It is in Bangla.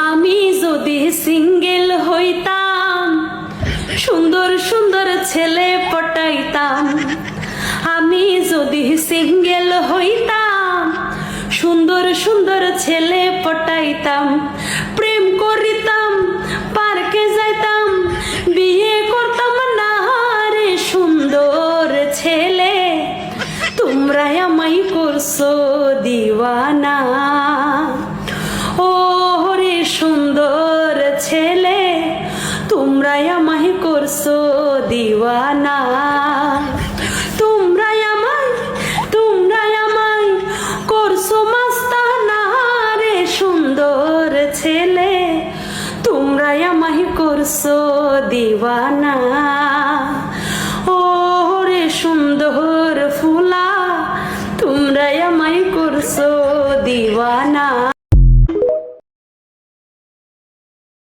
আমি যদি সিঙ্গেল হইতাম সুন্দর সুন্দর ছেলে পটাইতাম। আমি যদি সিঙ্গেল হইতাম সুন্দর সুন্দর ছেলে পটাইতাম। প্রেম করিতাম, পার্কে যাইতাম, বিয়ে করতাম না রে সুন্দর ছেলে। তোমরা আমায় করছো দিওয়ানা, ও রে সুন্দর ছেলে, তোমরা আমায় করছো দিওয়ানা। তোমরা আমায় করছো মাস্তানা রে সুন্দর ছেলে, তোমরা আমায় করছো দিওয়ানা।